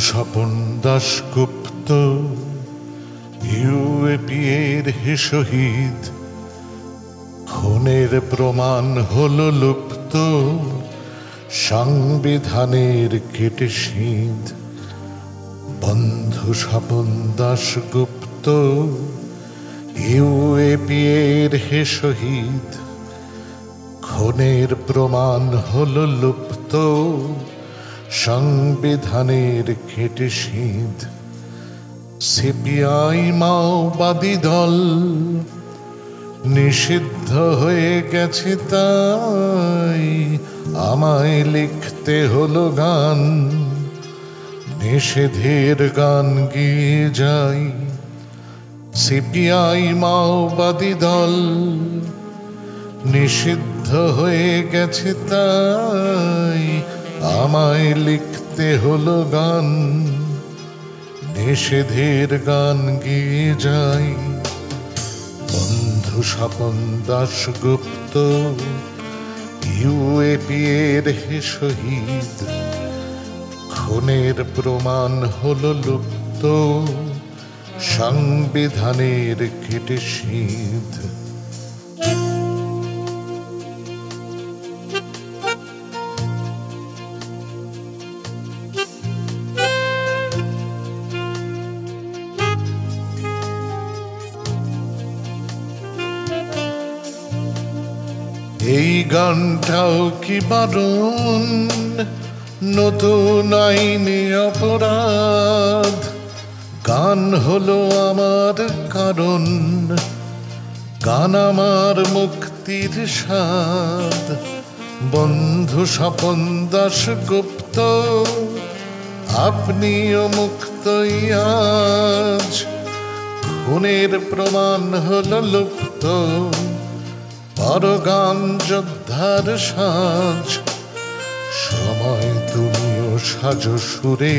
Swapan Dasgupta UAP এর হে শহীদ, খুনের প্রমাণ হলো লুপ্ত, সংবিধানের কেটে সিঁধ। বন্ধু স্বপন দাশগুপ্ত ইউএপি এর হে শহীদ, খুনের প্রমাণ হলো লুপ্ত, সংবিধানের কেটে সিঁধ। সিপিআই মাওবাদী দল নিষিদ্ধ হয়ে গেছে, তাই আমায় লিখতে হলো গান, নিষেধের গান গেয়ে যাই। সিপিআই মাওবাদী দল নিষিদ্ধ হয়ে গেছে, তাই আমায় লিখতে হলো গান, নিষেধের গান গেয়ে যাই। বন্ধু স্বপন দাশগুপ্ত ইউএপি এর হে শহীদ, খুনের প্রমাণ হলো লুপ্ত, সংবিধানের কেটে সিঁধ। এই গানটাও কি বারণ, নতুন আইনে অপরাধ। গান হলো আমার কারণ, গান আমার মুক্তির স্বাদ। বন্ধু স্বপন দাশগুপ্ত আপনিও মুক্তই আজ, খুনের প্রমাণ হলো লুপ্ত, পরগান যোদ্ধার সাজ। সময় তুমিও সাজো সুরে,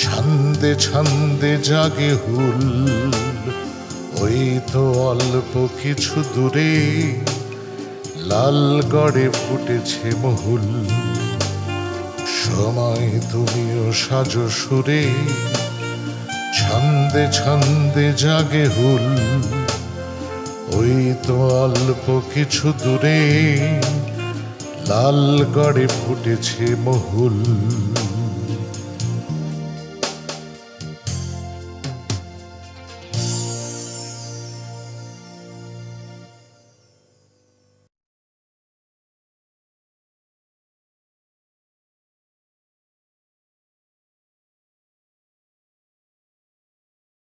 ছন্দে ছন্দে জাগে হুল, ওই তো অল্প কিছু দূরে লালগড়ে ফুটেছে মহুল। সময় তুমিও সাজো সুরে, ছন্দে ছন্দে জাগে হুল, ওই তো অল্প কিছু দূরে লালগড়ে ফুটেছে মহুল।